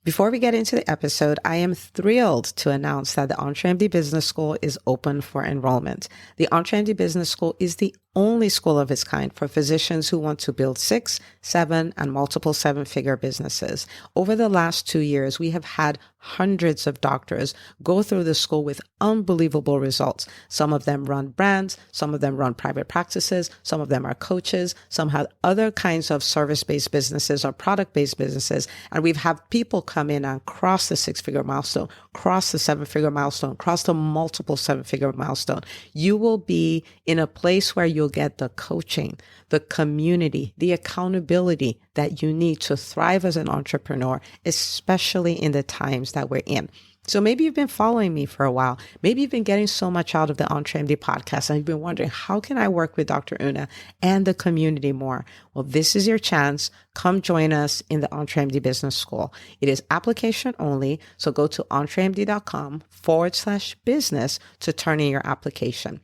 Before we get into the episode, I am thrilled to announce that the EntreMD Business School is open for enrollment. The EntreMD Business School is the only school of its kind for physicians who want to build 6, 7, and multiple 7-figure businesses. Over the last 2 years, we have had hundreds of doctors go through the school with unbelievable results. Some of them run brands, some of them run private practices, some of them are coaches, some have other kinds of service-based businesses or product-based businesses. And we've had people come in and cross the 6-figure milestone, cross the 7-figure milestone, cross the multiple 7-figure milestone. You will be in a place where you'll get the coaching, the community, the accountability that you need to thrive as an entrepreneur, especially in the times that we're in. So maybe you've been following me for a while. Maybe you've been getting so much out of the EntreMD podcast and you've been wondering, how can I work with Dr. Una and the community more? Well, this is your chance. Come join us in the EntreMD Business School. It is application only. So go to entremd.com/business to turn in your application.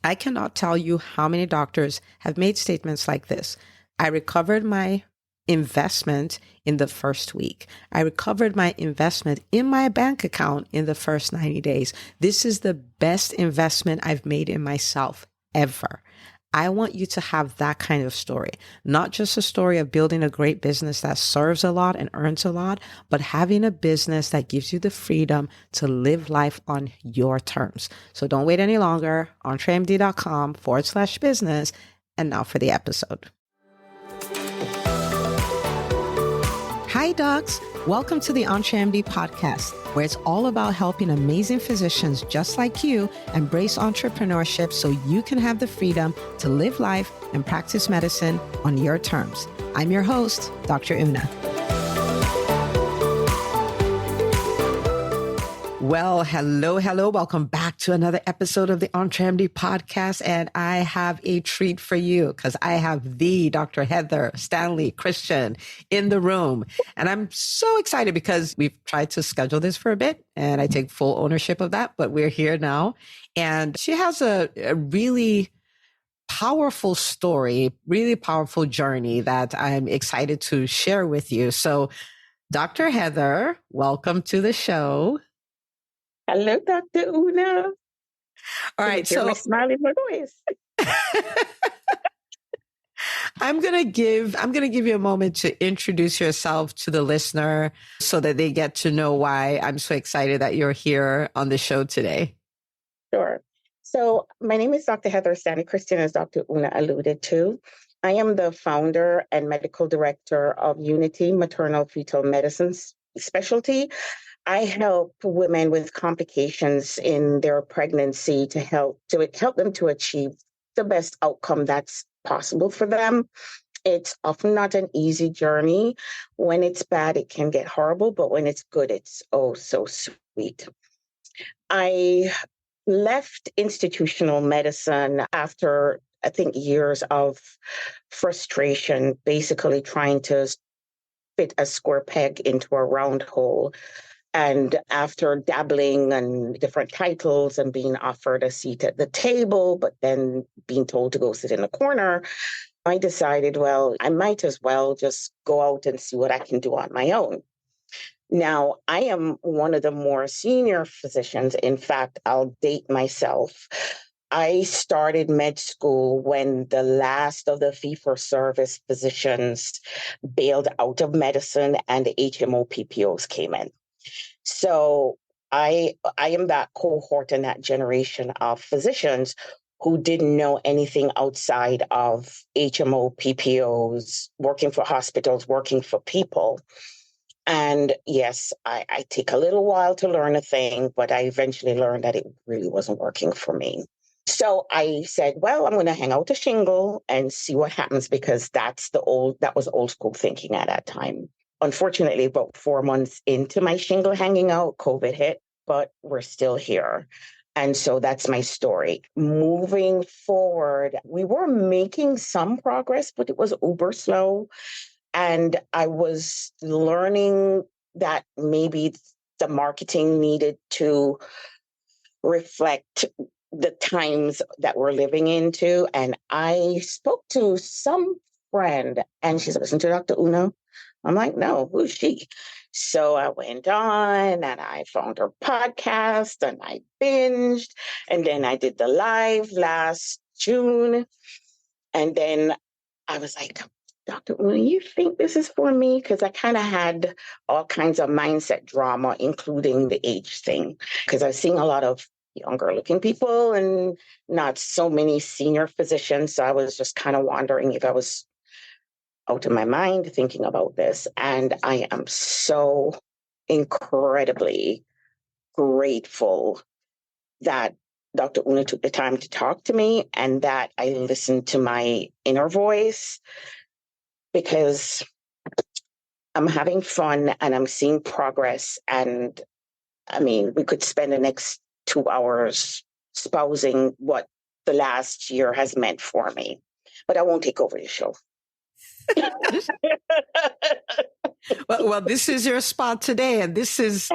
I cannot tell you how many doctors have made statements like this. I recovered my investment in the first week. I recovered my investment in my bank account in the first 90 days. This is the best investment I've made in myself ever. I want you to have that kind of story, not just a story of building a great business that serves a lot and earns a lot, but having a business that gives you the freedom to live life on your terms. So don't wait any longer. entremd.com/business. And now for the episode. Hi, docs. Welcome to the EntreMD podcast, where it's all about helping amazing physicians just like you embrace entrepreneurship so you can have the freedom to live life and practice medicine on your terms. I'm your host, Dr. Una. Well, hello. Welcome back to another episode of the EntreMD podcast. And I have a treat for you because I have the Dr. Heather Stanley Christian in the room. And I'm so excited because we've tried to schedule this for a bit and I take full ownership of that, but we're here now. And she has a really powerful story, really powerful journey that I'm excited to share with you. So Dr. Heather, welcome to the show. Hello, Dr. Una. All right, so my smiling voice. I'm gonna give you a moment to introduce yourself to the listener so that they get to know why I'm so excited that you're here on the show today. Sure. So my name is Dr. Heather Stanley Christian, as Dr. Una alluded to. I am the founder and medical director of Unity Maternal Fetal Medicine Specialty. I help women with complications in their pregnancy to help them to achieve the best outcome that's possible for them. It's often not an easy journey. When it's bad, it can get horrible, but when it's good, it's oh so sweet. I left institutional medicine after, I think, years of frustration, basically trying to fit a square peg into a round hole. And after dabbling in different titles and being offered a seat at the table, but then being told to go sit in a corner, I decided, well, I might as well just go out and see what I can do on my own. Now, I am one of the more senior physicians. In fact, I'll date myself. I started med school when the last of the fee-for-service physicians bailed out of medicine and the HMO PPOs came in. So I am that cohort and that generation of physicians who didn't know anything outside of HMO, PPOs, working for hospitals, working for people. And yes, I take a little while to learn a thing, but I eventually learned that it really wasn't working for me. So I said, well, I'm going to hang out a shingle and see what happens, because that was old school thinking at that time. Unfortunately, about 4 months into my shingle hanging out, COVID hit, but we're still here. And so that's my story. Moving forward, we were making some progress, but it was uber slow. And I was learning that maybe the marketing needed to reflect the times that we're living into. And I spoke to some friend and she said, listen to Dr. Una. I'm like, no, who's she? So I went on and I found her podcast and I binged. And then I did the live last June. And then I was like, Dr. Una, you think this is for me? Because I kind of had all kinds of mindset drama, including the age thing. Because I was seeing a lot of younger looking people and not so many senior physicians. So I was just kind of wondering if I was out of my mind thinking about this. And I am so incredibly grateful that Dr. Una took the time to talk to me and that I listened to my inner voice, because I'm having fun and I'm seeing progress. And I mean, we could spend the next 2 hours espousing what the last year has meant for me, but I won't take over the show. Well, this is your spot today, and this is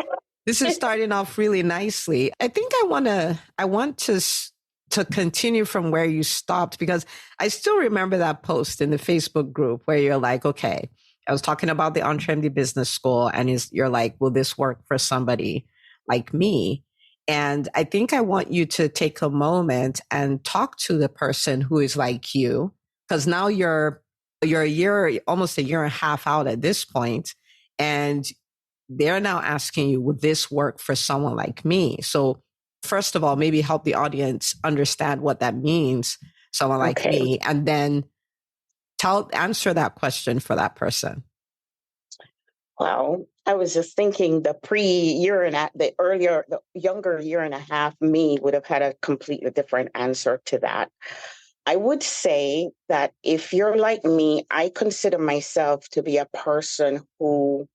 starting off really nicely. I think I want to continue from where you stopped, because I still remember that post in the Facebook group where you're like, okay, I was talking about the EntreMD Business School, and you're like, will this work for somebody like me? And I think I want you to take a moment and talk to the person who is like you, because now you're almost a year and a half out at this point, and they're now asking you, would this work for someone like me? So first of all, maybe help the audience understand what that means, someone like me, and then answer that question for that person. Well, I was just thinking the younger year and a half me would have had a completely different answer to that. I would say that if you're like me, I consider myself to be a person who,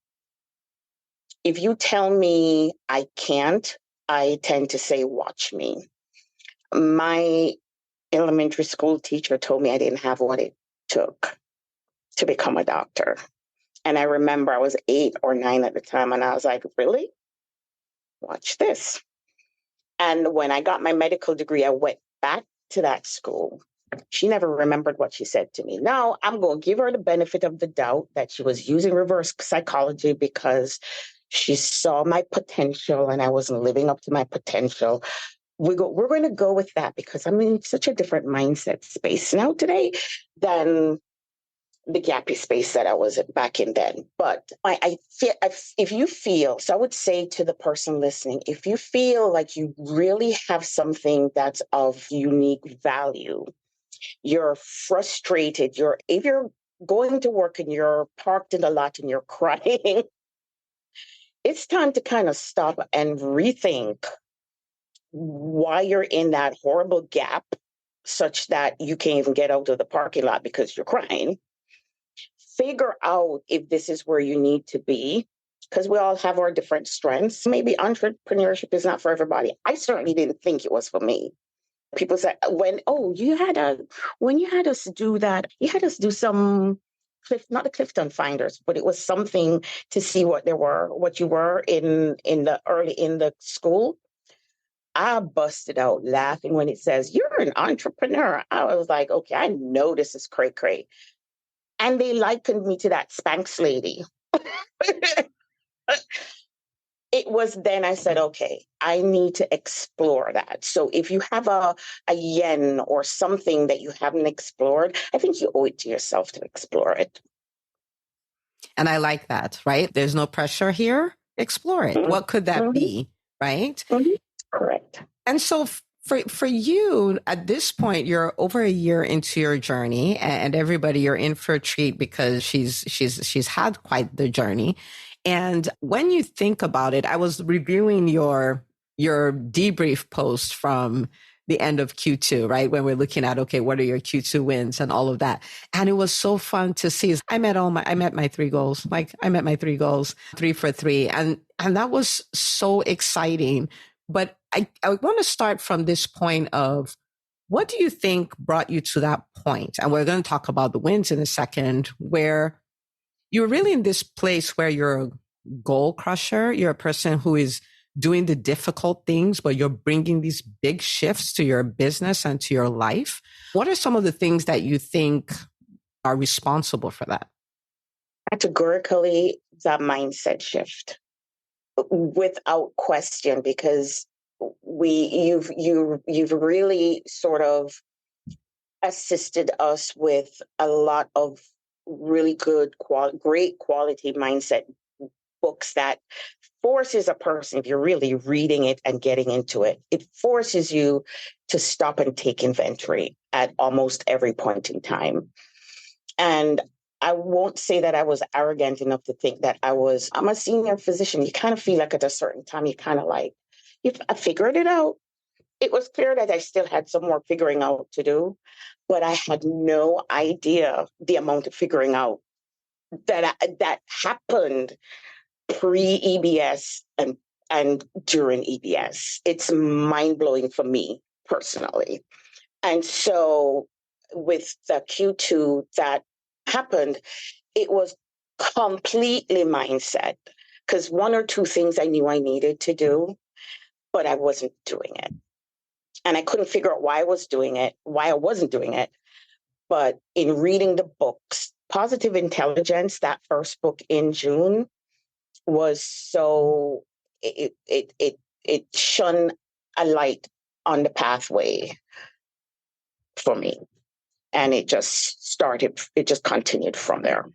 if you tell me I can't, I tend to say, watch me. My elementary school teacher told me I didn't have what it took to become a doctor. And I remember I was 8 or 9 at the time, and I was like, really? Watch this. And when I got my medical degree, I went back to that school. She never remembered what she said to me. Now, I'm going to give her the benefit of the doubt that she was using reverse psychology because she saw my potential and I wasn't living up to my potential. We're going to go with that because I'm in such a different mindset space now today than the gappy space that I was in back in then. But I feel, if you feel, so I would say to the person listening, if you feel like you really have something that's of unique value, you're frustrated, if you're going to work and you're parked in the lot and you're crying, it's time to kind of stop and rethink why you're in that horrible gap such that you can't even get out of the parking lot because you're crying. Figure out if this is where you need to be, because we all have our different strengths. Maybe entrepreneurship is not for everybody. I certainly didn't think it was for me. People say, when you had us do that, you had us do some not the Clifton Finders, but it was something to see what you were in the school. I busted out laughing when it says you're an entrepreneur. I was like, okay, I know this is cray. And they likened me to that Spanx lady. It was then I said, okay, I need to explore that. So if you have a yen or something that you haven't explored, I think you owe it to yourself to explore it. And I like that, right? There's no pressure here. Explore it. Mm-hmm. What could that be, right? Mm-hmm. Correct. And so for you at this point, you're over a year into your journey, and everybody, you're in for a treat because she's had quite the journey. And when you think about it, I was reviewing your debrief post from the end of Q2, right? When we're looking at, okay, what are your Q2 wins and all of that. And it was so fun to see. I met my 3 goals. Like I met my 3 goals, 3 for 3. And that was so exciting. But I want to start from this point of, what do you think brought you to that point? And we're going to talk about the wins in a second, where you're really in this place where you're a goal crusher. You're a person who is doing the difficult things, but you're bringing these big shifts to your business and to your life. What are some of the things that you think are responsible for that? Categorically, the mindset shift without question, because you've really sort of assisted us with a lot of really great quality mindset books that forces a person, if you're really reading it and getting into it, it forces you to stop and take inventory at almost every point in time. And I won't say that I was arrogant enough to think that I'm a senior physician. You kind of feel like at a certain time, you kind of like, I figured it out. It was clear that I still had some more figuring out to do, but I had no idea the amount of figuring out that happened pre-EBS and during EBS. It's mind-blowing for me personally. And so with the Q2 that happened, it was completely mindset, because one or two things I knew I needed to do, but I wasn't doing it. And I couldn't figure out why I wasn't doing it. But in reading the books, Positive Intelligence, that first book in June, was so it shone a light on the pathway for me. And it just continued from there.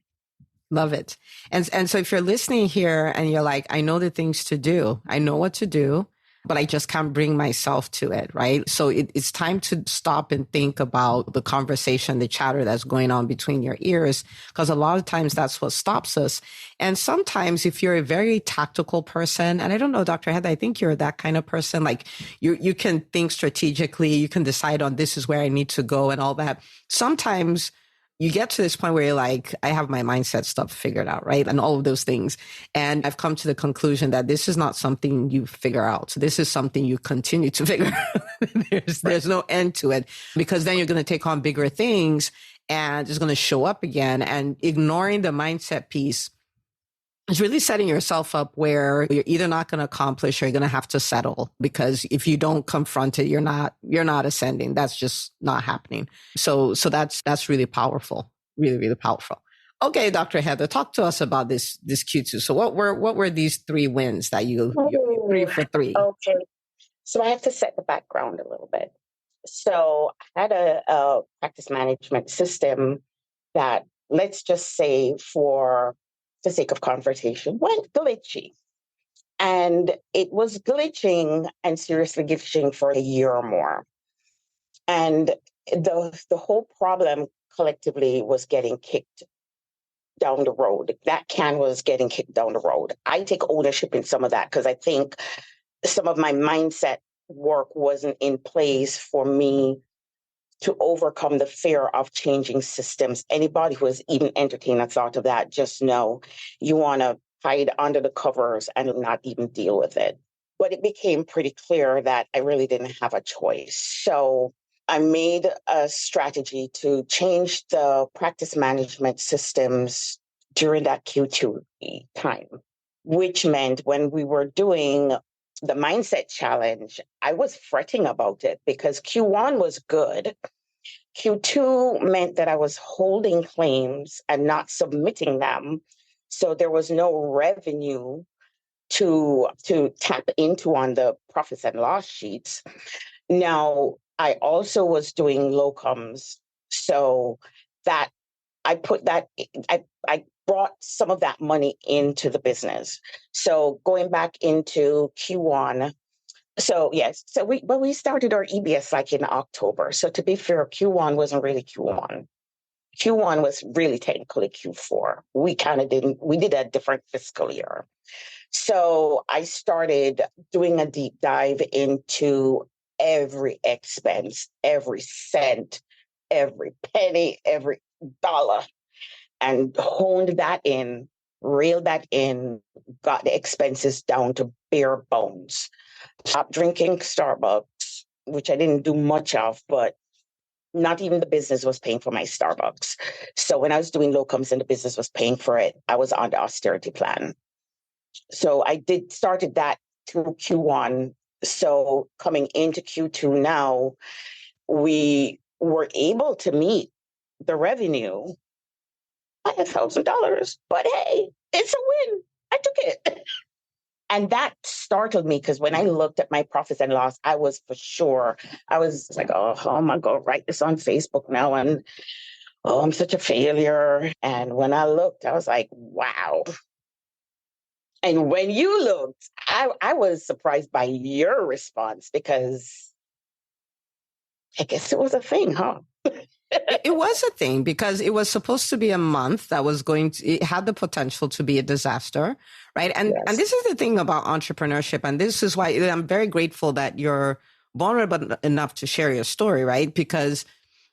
Love it. And so if you're listening here and you're like, I know the things to do, I know what to do, but I just can't bring myself to it, right? So it's time to stop and think about the conversation, the chatter that's going on between your ears, because a lot of times that's what stops us. And sometimes if you're a very tactical person, and I don't know, Dr. Heather, I think you're that kind of person, like you can think strategically, you can decide on this is where I need to go and all that. Sometimes you get to this point where you're like, I have my mindset stuff figured out, right? And all of those things. And I've come to the conclusion that this is not something you figure out. So this is something you continue to figure out. There's no end to it, because then you're going to take on bigger things and it's going to show up again. And ignoring the mindset piece is really setting yourself up where you're either not going to accomplish or you're going to have to settle, because if you don't confront it, you're not ascending. That's just not happening. So that's really powerful. Really, really powerful. Okay, Dr. Heather, talk to us about this Q2. So what were these 3 wins that you 3 for 3? Okay. So I have to set the background a little bit. So I had a practice management system that, let's just say for the sake of conversation, went glitchy. And it was glitching and seriously glitching for a year or more. And the whole problem collectively was getting kicked down the road. That can was getting kicked down the road. I take ownership in some of that, because I think some of my mindset work wasn't in place for me to overcome the fear of changing systems. Anybody who has even entertained a thought of that, just know you want to hide under the covers and not even deal with it. But it became pretty clear that I really didn't have a choice. So I made a strategy to change the practice management systems during that Q2 time, which meant when we were doing the mindset challenge, I was fretting about it because Q1 was good. Q2 meant that I was holding claims and not submitting them. So there was no revenue to tap into on the profits and loss sheets. Now, I also was doing locums. So that I put that, I brought some of that money into the business. So going back into Q1, so yes, so we started our EBS like in October. So to be fair, Q1 wasn't really Q1. Q1 was really technically Q4. We did a different fiscal year. So I started doing a deep dive into every expense, every cent, every penny, every dollar, and honed that in, reeled that in, got the expenses down to bare bones. Stopped drinking Starbucks, which I didn't do much of, but not even the business was paying for my Starbucks. So when I was doing locums and the business was paying for it, I was on the austerity plan. So I started that through Q1. So coming into Q2 now, we were able to meet the revenue by $1,000. But hey, It's a win. I took it. And that startled me because when I looked at my profits and loss, I was for sure, I was like, oh, how am I going to write this on Facebook now? And oh, I'm such a failure. And when I looked, I was like, wow. And when you looked, I was surprised by your response because I guess it was a thing, huh? It was a thing because it was supposed to be a month that was it had the potential to be a disaster, right? And this is the thing about entrepreneurship. And this is why I'm very grateful that you're vulnerable enough to share your story, right? Because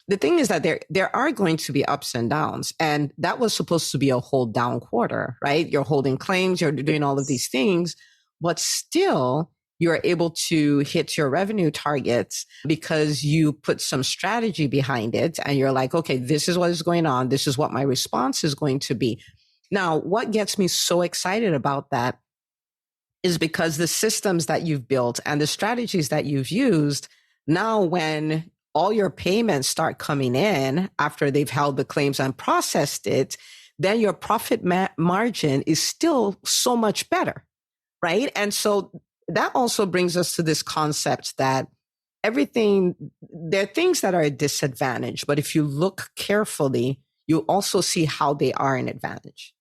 the thing is that there are going to be ups and downs. And that was supposed to be a hold down quarter, right? You're holding claims, you're doing all of these things, but still you're able to hit your revenue targets because you put some strategy behind it. And you're like, okay, this is what is going on. This is what my response is going to be. Now, what gets me so excited about that is because the systems that you've built and the strategies that you've used, now when all your payments start coming in after they've held the claims and processed it, then your profit margin is still so much better, right? And so that also brings us to this concept that there are things that are a disadvantage, but if you look carefully, you also see how they are an advantage.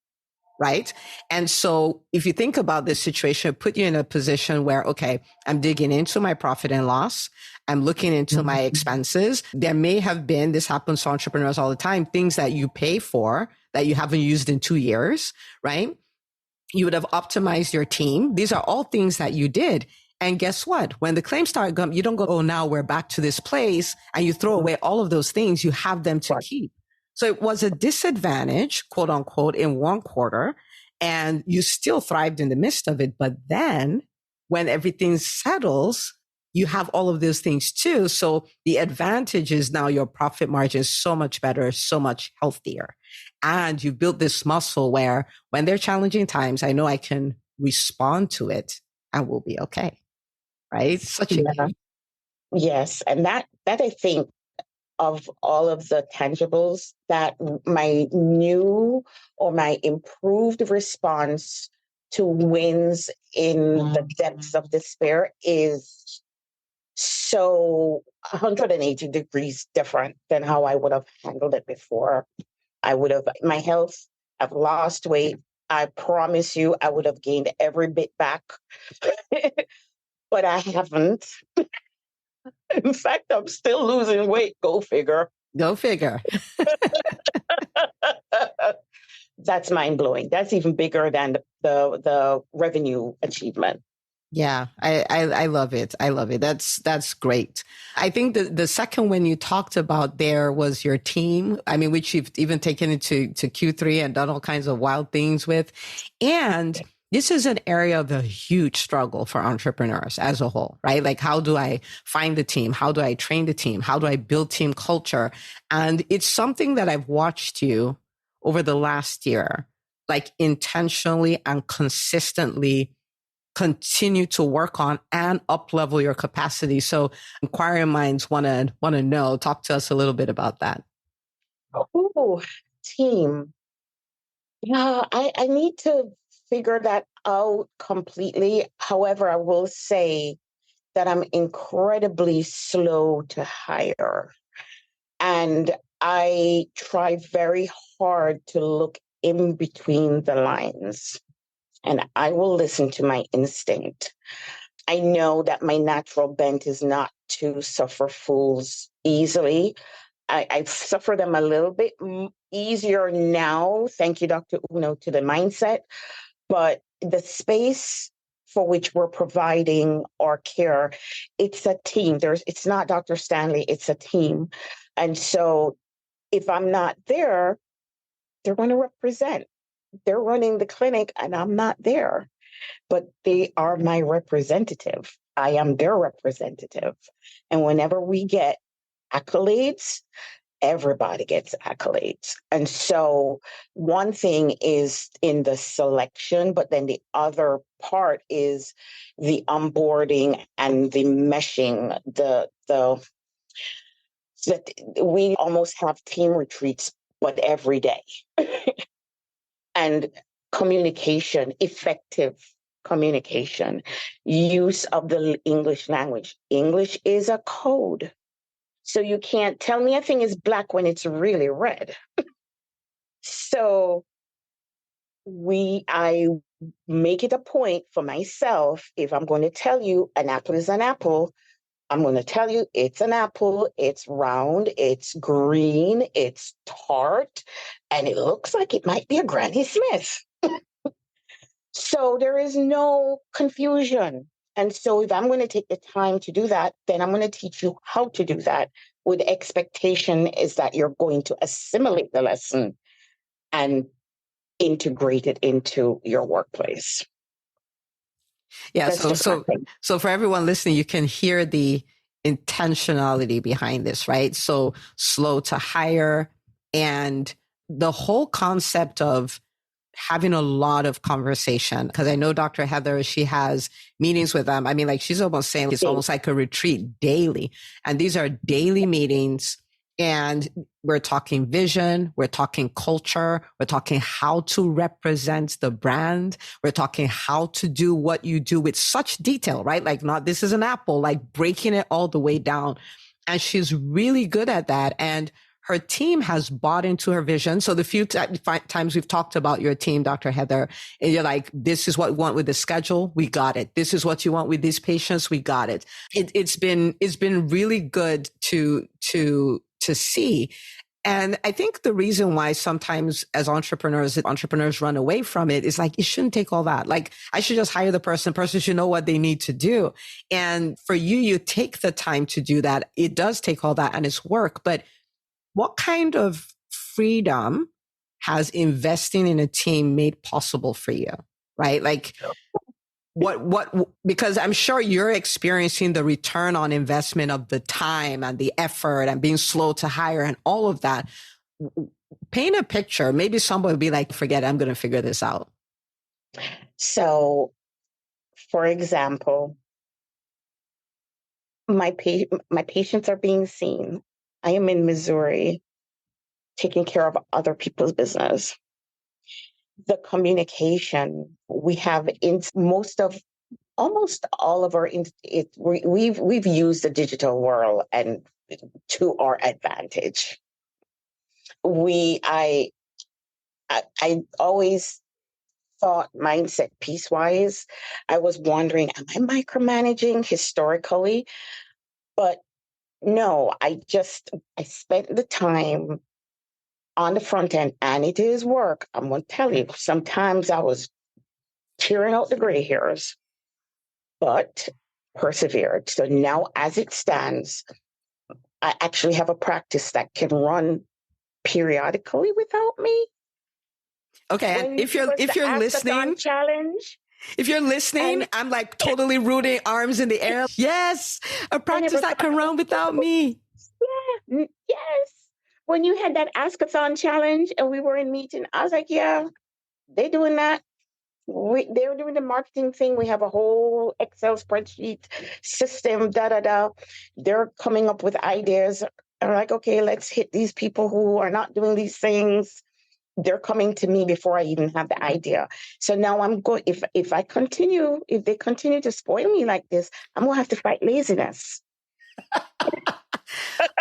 Right. And so if you think about this situation, put you in a position where, okay, I'm digging into my profit and loss. I'm looking into my expenses. There may have been, this happens to entrepreneurs all the time, things that you pay for that you haven't used in 2 years, right? You would have optimized your team. These are all things that you did. And guess what? When the claims start going, you don't go, oh, now we're back to this place, and you throw away all of those things. You have them to keep. So it was a disadvantage, quote unquote, in one quarter, and you still thrived in the midst of it. But then when everything settles, you have all of those things too. So the advantage is now your profit margin is so much better, so much healthier. And you built this muscle where when there are challenging times, I know I can respond to it and we'll be okay. Right? Such a key. Yes. And that I think of all of the tangibles, that my new or my improved response to wins in the depths of despair is so 180 degrees different than how I would have handled it before. My health, I've lost weight. I promise you, I would have gained every bit back, but I haven't. In fact, I'm still losing weight. Go figure. Go figure. That's mind blowing. That's even bigger than the revenue achievement. Yeah, I love it. I love it. That's great. I think the second one you talked about there was your team. I mean, which you've even taken into Q3 and done all kinds of wild things with. And this is an area of a huge struggle for entrepreneurs as a whole, right? Like, how do I find the team? How do I train the team? How do I build team culture? And it's something that I've watched you over the last year, like intentionally and consistently continue to work on and up level your capacity. So inquiring minds want to know, talk to us a little bit about that. Oh, team. Yeah, I need to figure that out completely. However, I will say that I'm incredibly slow to hire. And I try very hard to look in between the lines. And I will listen to my instinct. I know that my natural bent is not to suffer fools easily. I suffer them a little bit easier now. Thank you, Dr. Uno, to the mindset. But the space for which we're providing our care, it's a team. It's not Dr. Stanley, it's a team. And so if I'm not there, they're going to represent. They're running the clinic and I'm not there, but they are my representative. I am their representative. And whenever we get accolades, everybody gets accolades. And so one thing is in the selection, but then the other part is the onboarding and the meshing, that we almost have team retreats, but every day. And communication, effective communication, use of the English language. English is a code. So you can't tell me a thing is black when it's really red. So I make it a point for myself, if I'm going to tell you an apple is an apple, I'm going to tell you it's an apple, it's round, it's green, it's tart, and it looks like it might be a Granny Smith. So there is no confusion. And so if I'm going to take the time to do that, then I'm going to teach you how to do that, with the expectation is that you're going to assimilate the lesson and integrate it into your workplace. Yeah. That's just So for everyone listening, you can hear the intentionality behind this, right? So slow to hire, and the whole concept of having a lot of conversation. Because I know Dr. Heather, she has meetings with them. I mean, like, she's almost saying it's almost like a retreat daily. And these are daily meetings. And we're talking vision, we're talking culture, we're talking how to represent the brand, we're talking how to do what you do with such detail, right? Like, not this is an apple, like breaking it all the way down. And she's really good at that. And her team has bought into her vision. So the few times we've talked about your team, Dr. Heather, and you're like, this is what we want with the schedule. We got it. This is what you want with these patients. We got it. It's been really good to see. And I think the reason why sometimes as entrepreneurs run away from it is like, it shouldn't take all that. Like, I should just hire the person should know what they need to do. And for you take the time to do that. It does take all that and it's work, but what kind of freedom has investing in a team made possible for you? Right? Like, because I'm sure you're experiencing the return on investment of the time and the effort and being slow to hire and all of that. Paint a picture. Maybe somebody would be like, forget it, I'm going to figure this out. So, for example, my patients are being seen. I am in Missouri taking care of other people's business. The communication we have in almost all of our, we've used the digital world and to our advantage. I always thought mindset piece wise, I was wondering, am I micromanaging historically? But no, I spent the time on the front end, and it is work. I'm going to tell you, sometimes I was tearing out the gray hairs, but persevered. So now, as it stands, I actually have a practice that can run periodically without me. Okay, and if you're listening, challenge. If you're listening, I'm like totally rooting, arms in the air. Yes, a practice that can run without me. Yeah, yes. When you had that Ask-a-thon challenge and we were in meeting, I was like, yeah, they're doing that. They're doing the marketing thing. We have a whole Excel spreadsheet system, They're coming up with ideas. I'm like, okay, let's hit these people who are not doing these things. They're coming to me before I even have the idea. So now I'm going, if they continue to spoil me like this, I'm going to have to fight laziness.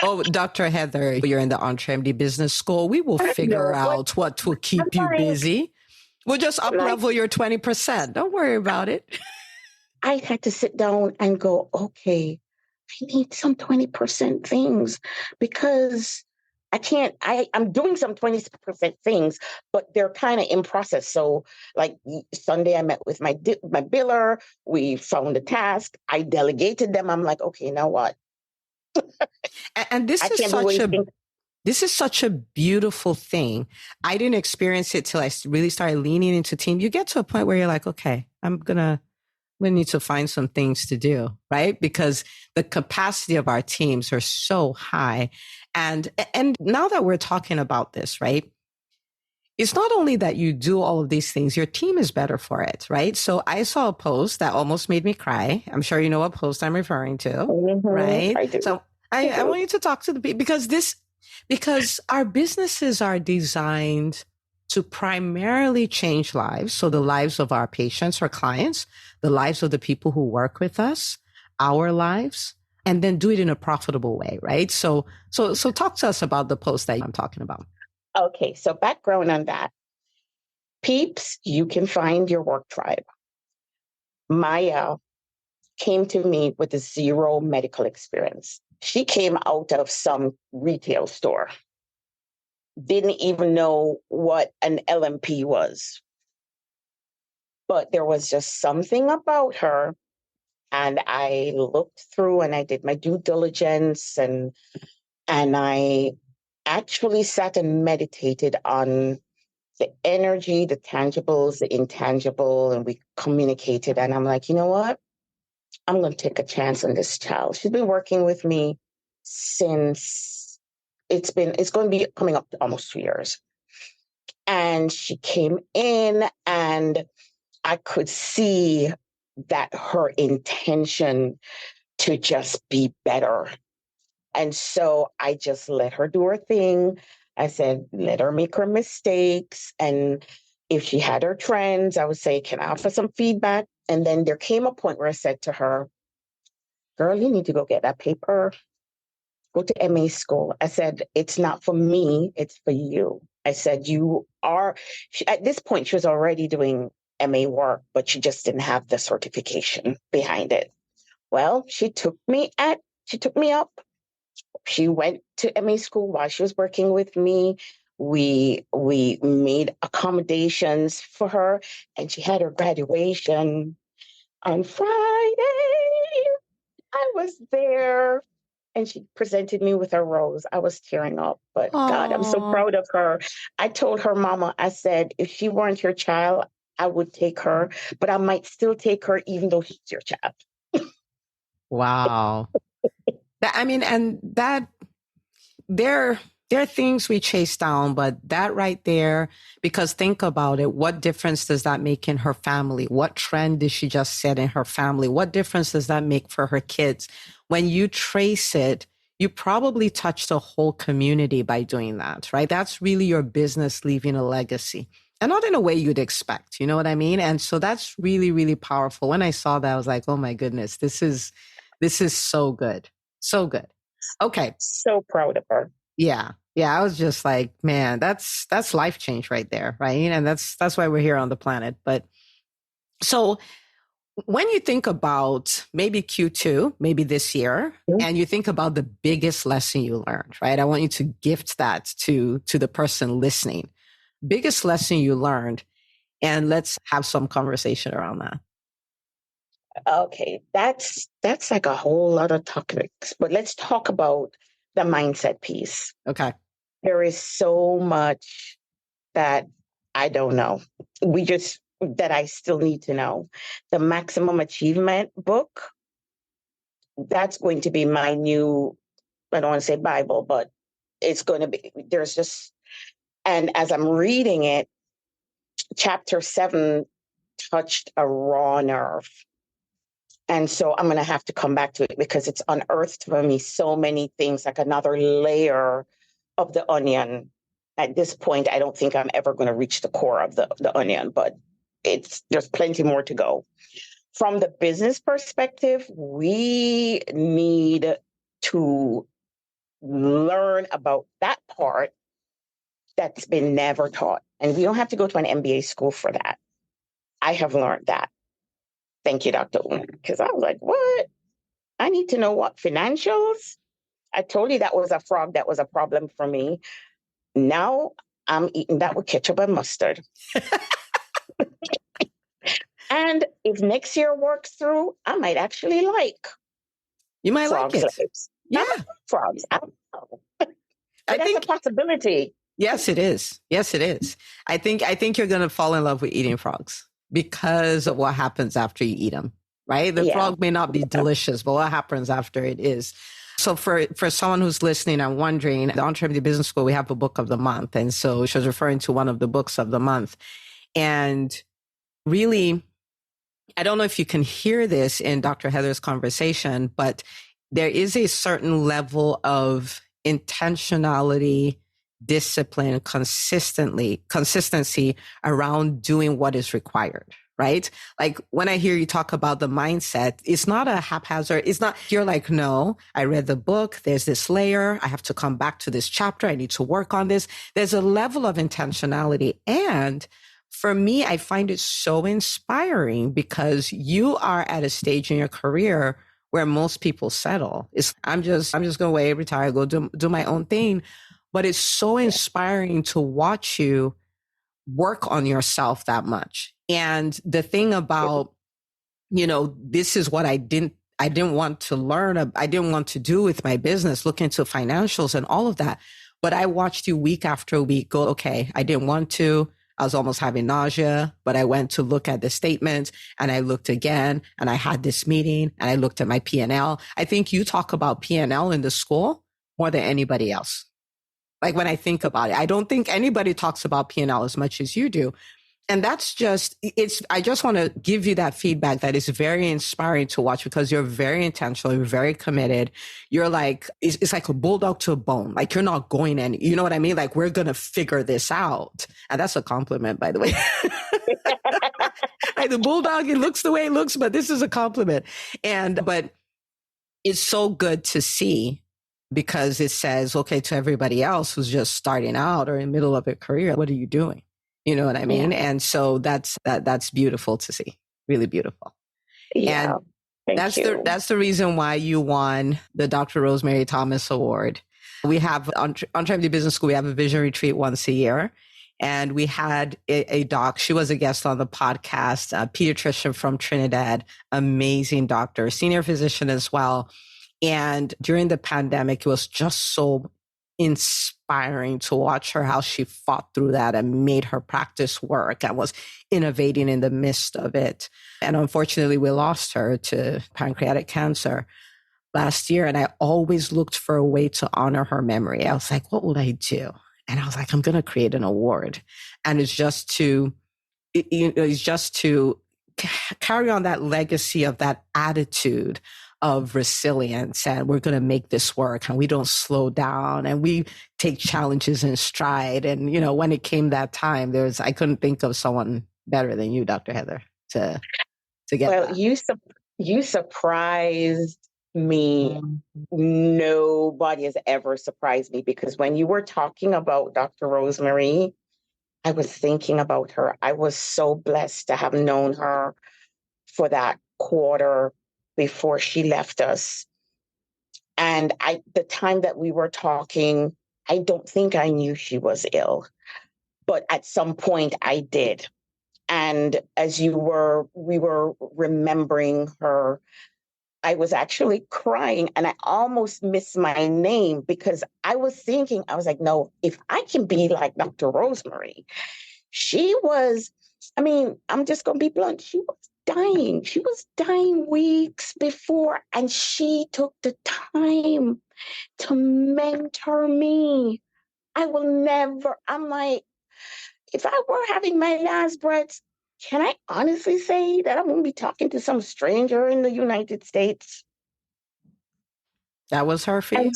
Oh, Dr. Heather, you're in the EntreMD Business School. We will figure out what will keep you busy. We'll just up-level your 20%. Don't worry about it. I had to sit down and go, okay, I need some 20% things because I'm doing some 20% things, but they're kind of in process. So like Sunday, I met with my biller. We found a task. I delegated them. I'm like, okay, now what? And this is such a beautiful thing. I didn't experience it till I really started leaning into team. You get to a point where you're like, okay, we need to find some things to do, right? Because the capacity of our teams are so high. And now that we're talking about this, right? It's not only that you do all of these things, your team is better for it, right? So I saw a post that almost made me cry. I'm sure you know what post I'm referring to, right? I do. So I want you to talk to the people because our businesses are designed to primarily change lives. So the lives of our patients or clients, the lives of the people who work with us, our lives, and then do it in a profitable way, right? So talk to us about the post that I'm talking about. Okay, so background on that. Peeps, you can find your work tribe. Maya came to me with a zero medical experience. She came out of some retail store, didn't even know what an LMP was. But there was just something about her. And I looked through and I did my due diligence and I actually sat and meditated on the energy, the tangibles, the intangible, and we communicated. And I'm like, you know what? I'm going to take a chance on this child. She's been working with me since it's going to be coming up to almost 2 years. And she came in and I could see that her intention to just be better. And so I just let her do her thing. I said, let her make her mistakes. And if she had her trends, I would say, can I offer some feedback? And then there came a point where I said to her, girl, you need to go get that paper. Go to MA school. I said, it's not for me, it's for you. I said, at this point, she was already doing MA work, but she just didn't have the certification behind it. Well, she took me up. She went to MA school while she was working with me. We made accommodations for her, and she had her graduation on Friday. I was there, and she presented me with a rose. I was tearing up, but Aww. God, I'm so proud of her. I told her mama, I said, if she weren't your child, I would take her, but I might still take her even though she's your child. Wow. There are things we chase down, but that right there, because think about it, what difference does that make in her family? What trend did she just set in her family? What difference does that make for her kids? When you trace it, you probably touched a whole community by doing that, right? That's really your business leaving a legacy. And not in a way you'd expect, you know what I mean? And so that's really, really powerful. When I saw that, I was like, oh my goodness, this is so good. So good. Okay. So proud of her. Yeah. Yeah. I was just like, man, that's life change right there. Right. And that's why we're here on the planet. But so when you think about maybe Q2, maybe this year, and you think about the biggest lesson you learned, right? I want you to gift that to the person listening. Biggest lesson you learned, and let's have some conversation around that. Okay, that's like a whole lot of topics, but let's talk about the mindset piece. Okay. There is so much that I don't know. That I still need to know. The Maximum Achievement book, that's going to be my new, I don't want to say Bible, but it's going to be, and as I'm reading it, chapter 7 touched a raw nerve. And so I'm going to have to come back to it because it's unearthed for me so many things, like another layer of the onion. At this point, I don't think I'm ever going to reach the core of the onion, but there's plenty more to go. From the business perspective, we need to learn about that part that's been never taught. And we don't have to go to an MBA school for that. I have learned that. Thank you, Dr. Una, because I was like, what? I need to know what financials? I told you that was a frog that was a problem for me. Now I'm eating that with ketchup and mustard. And if next year works through, I might actually like You might frogs like it. legs. Yeah. Frogs. I don't know. But that's a possibility. Yes, it is. Yes, it is. I think you're going to fall in love with eating frogs because of what happens after you eat them, right? The frog may not be delicious, but what happens after it is. So for someone who's listening and wondering, the Entrepreneurship Business School, we have a book of the month. And so she was referring to one of the books of the month. And really, I don't know if you can hear this in Dr. Heather's conversation, but there is a certain level of intentionality discipline, consistency around doing what is required, right? Like when I hear you talk about the mindset, it's not a haphazard. It's not, you're like, no, I read the book. There's this layer. I have to come back to this chapter. I need to work on this. There's a level of intentionality. And for me, I find it so inspiring because you are at a stage in your career where most people settle. I'm just going to wait, retire, go do my own thing. But it's so inspiring to watch you work on yourself that much. And the thing about, this is what I didn't want to learn. I didn't want to do with my business, look into financials and all of that. But I watched you week after week go, okay, I didn't want to. I was almost having nausea, but I went to look at the statements and I looked again and I had this meeting and I looked at my P&L. I think you talk about P&L in the school more than anybody else. Like when I think about it, I don't think anybody talks about P&L as much as you do. And that's I just want to give you that feedback that is very inspiring to watch because you're very intentional. You're very committed. You're like, it's like a bulldog to a bone. Like you're not going any, you know what I mean? Like we're going to figure this out. And that's a compliment, by the way. Like the bulldog, it looks the way it looks, but this is a compliment. But it's so good to see because it says, okay, to everybody else who's just starting out or in the middle of a career, what are you doing? You know what I mean? Yeah. And so that's beautiful to see. Really beautiful. Yeah. And that's the reason why you won the Dr. Rosemary Thomas Award. We have on Entrepreneurship Business School, we have a vision retreat once a year. And we had a doc. She was a guest on the podcast, a pediatrician from Trinidad, amazing doctor, senior physician as well. And during the pandemic, it was just so inspiring to watch her, how she fought through that and made her practice work and was innovating in the midst of it. And unfortunately, we lost her to pancreatic cancer last year. And I always looked for a way to honor her memory. I was like, what would I do? And I was like, I'm going to create an award. And it's just to carry on that legacy of that attitude of resilience, and we're going to make this work, and we don't slow down, and we take challenges in stride. And, when it came that time, I couldn't think of someone better than you, Dr. Heather, to get that. Well, you surprised me. Nobody has ever surprised me because when you were talking about Dr. Rosemary, I was thinking about her. I was so blessed to have known her for that quarter before she left us. And the time that we were talking, I don't think I knew she was ill, but at some point I did. And as we were remembering her, I was actually crying and I almost missed my name because I was like, no, if I can be like Dr. Rosemary, I'm just going to be blunt. She was dying. She was dying weeks before, and she took the time to mentor me. I'm like, if I were having my last breaths, can I honestly say that I'm going to be talking to some stranger in the United States? That was her for you?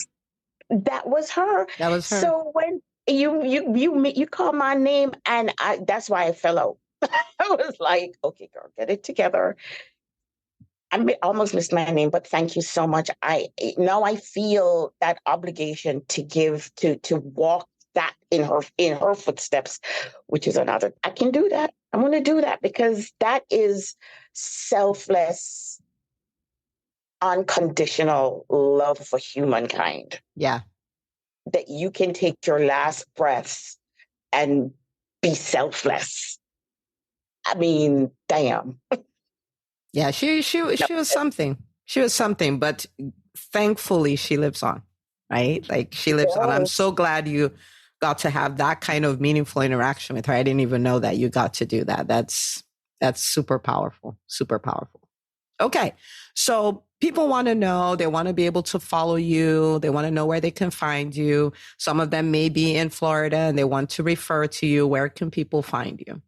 That was her. That was her. So when you call my name, and that's why I fell out. I was like, okay, girl, get it together. I almost missed my name, but thank you so much. Now I feel that obligation to give, to walk that in her footsteps, which is another. I can do that. I'm going to do that because that is selfless, unconditional love for humankind. Yeah. That you can take your last breaths and be selfless. I mean, damn. Yeah, she was something. She was something, but thankfully she lives on, right? Like she lives on. I'm so glad you got to have that kind of meaningful interaction with her. I didn't even know that you got to do that. That's super powerful, super powerful. Okay. So people want to know, they want to be able to follow you. They want to know where they can find you. Some of them may be in Florida and they want to refer to you. Where can people find you?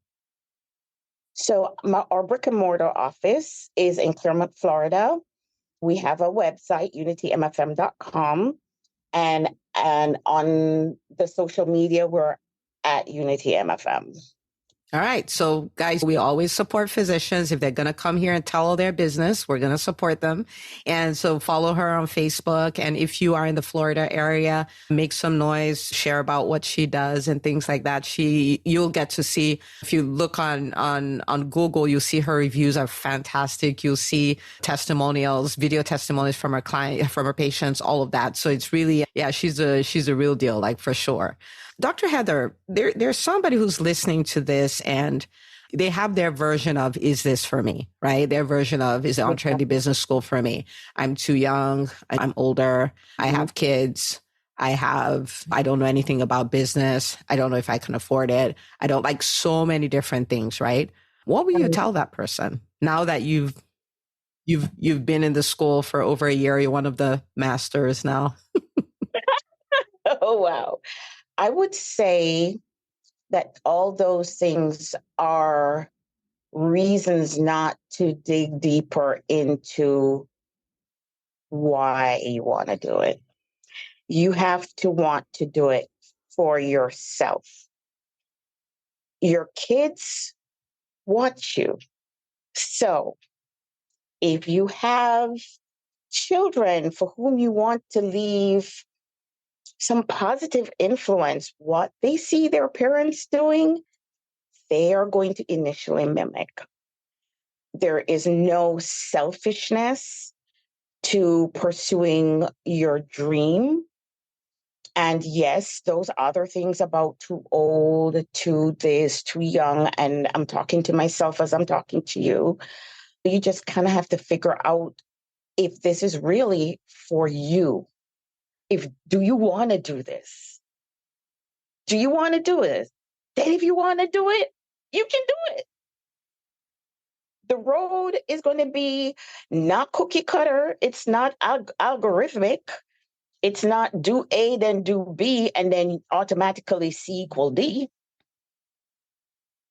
So our brick and mortar office is in Clermont, Florida. We have a website, unitymfm.com. And on the social media, we're at Unity MFM. All right. So guys, we always support physicians. If they're going to come here and tell their business, we're going to support them. And so follow her on Facebook. And if you are in the Florida area, make some noise, share about what she does and things like that. You'll get to see, if you look on Google, you'll see her reviews are fantastic. You'll see testimonials, video testimonials from her client, from her patients, all of that. So it's really, yeah, she's a real deal, like for sure. Dr. Heather, there's somebody who's listening to this and they have their version of, is this for me, right? Their version of, is the EntreMD Business School for me? I'm too young. I'm older. I have kids. I don't know anything about business. I don't know if I can afford it. I don't, like, so many different things, right? What will you tell that person now that you've been in the school for over a year? You're one of the masters now. Oh, wow. I would say that all those things are reasons not to dig deeper into why you want to do it. You have to want to do it for yourself. Your kids watch you. So if you have children for whom you want to leave some positive influence, what they see their parents doing, they are going to initially mimic. There is no selfishness to pursuing your dream. And yes, those other things about too old, too this, too young, and I'm talking to myself as I'm talking to you, you just kind of have to figure out if this is really for you. Do you want to do this? Do you want to do it? Then if you want to do it, you can do it. The road is going to be not cookie cutter. It's not algorithmic. It's not do A, then do B, and then automatically C equal D.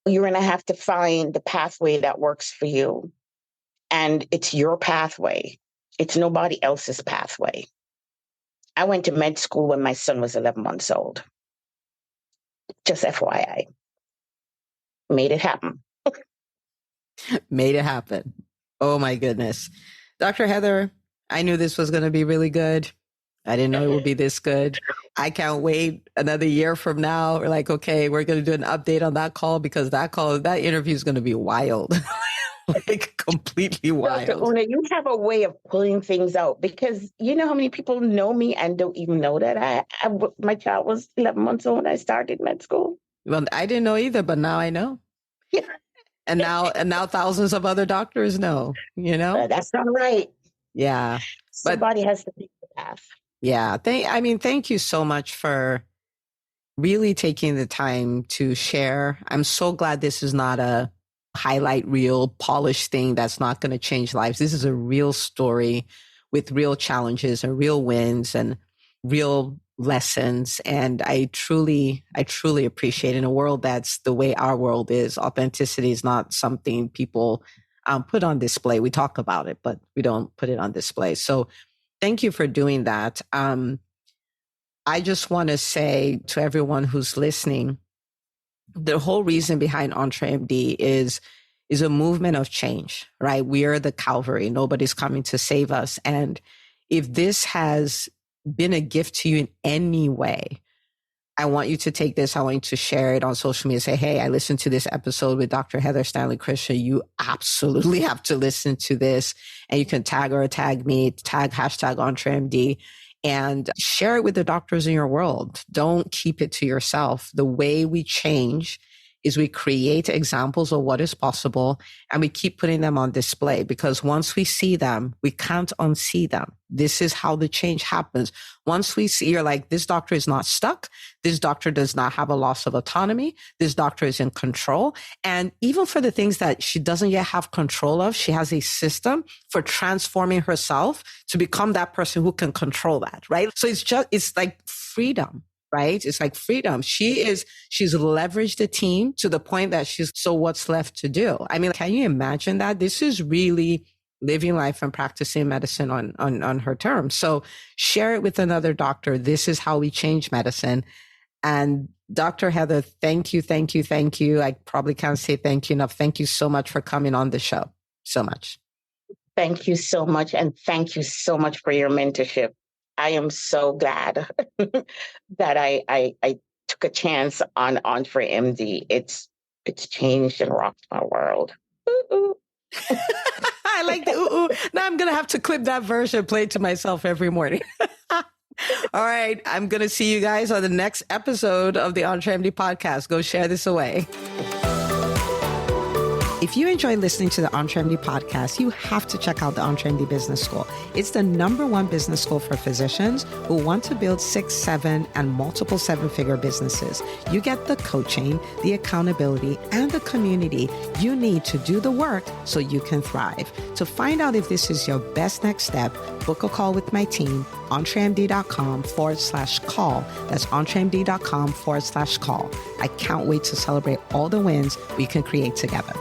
You're going to have to find the pathway that works for you. And it's your pathway. It's nobody else's pathway. I went to med school when my son was 11 months old. Just FYI. Made it happen. Made it happen. Oh my goodness. Dr. Heather, I knew this was going to be really good. I didn't know it would be this good. I can't wait another year from now. We're like, okay, we're going to do an update on that call, because that interview is going to be wild. Like completely wild. Dr. Una, you have a way of pulling things out, because you know how many people know me and don't even know that my child was 11 months old when I started med school. Well, I didn't know either, but now I know. Yeah. And now thousands of other doctors know, you know? That's not right. Yeah. Somebody has to take the path. Yeah. Thank you so much for really taking the time to share. I'm so glad this is not a highlight reel, polished thing that's not going to change lives. This is a real story with real challenges and real wins and real lessons. And I truly appreciate, in a world that's the way our world is, authenticity is not something people put on display. We talk about it, but we don't put it on display. So thank you for doing that. I just want to say to everyone who's listening, the whole reason behind EntreMD is a movement of change, right? We are the Calvary. Nobody's coming to save us. And if this has been a gift to you in any way, I want you to take this. I want you to share it on social media. Say, hey, I listened to this episode with Dr. Heather Stanley Christian. You absolutely have to listen to this. And you can tag her, tag me, tag #EntreMD, and share it with the doctors in your world. Don't keep it to yourself. The way we change is we create examples of what is possible, and we keep putting them on display, because once we see them, we can't unsee them. This is how the change happens. Once we see, you're like, this doctor is not stuck. This doctor does not have a loss of autonomy. This doctor is in control. And even for the things that she doesn't yet have control of, she has a system for transforming herself to become that person who can control that, right? So it's like freedom. Right? It's like freedom. She's leveraged the team to the point that so what's left to do? I mean, can you imagine that? This is really living life and practicing medicine on her terms. So share it with another doctor. This is how we change medicine. And Dr. Heather, thank you, thank you, thank you. I probably can't say thank you enough. Thank you so much for coming on the show. So much. Thank you so much. And thank you so much for your mentorship. I am so glad that I took a chance on EntreMD. It's changed and rocked my world. Ooh. I like the ooh. Now I'm going to have to clip that version, play it to myself every morning. All right. I'm going to see you guys on the next episode of the EntreMD podcast. Go share this away. If you enjoy listening to the EntreMD podcast, you have to check out the EntreMD Business School. It's the #1 business school for physicians who want to build 6, 7, and multiple 7-figure businesses. You get the coaching, the accountability, and the community you need to do the work so you can thrive. To find out if this is your best next step, book a call with my team, entremd.com/call. That's entremd.com/call. I can't wait to celebrate all the wins we can create together.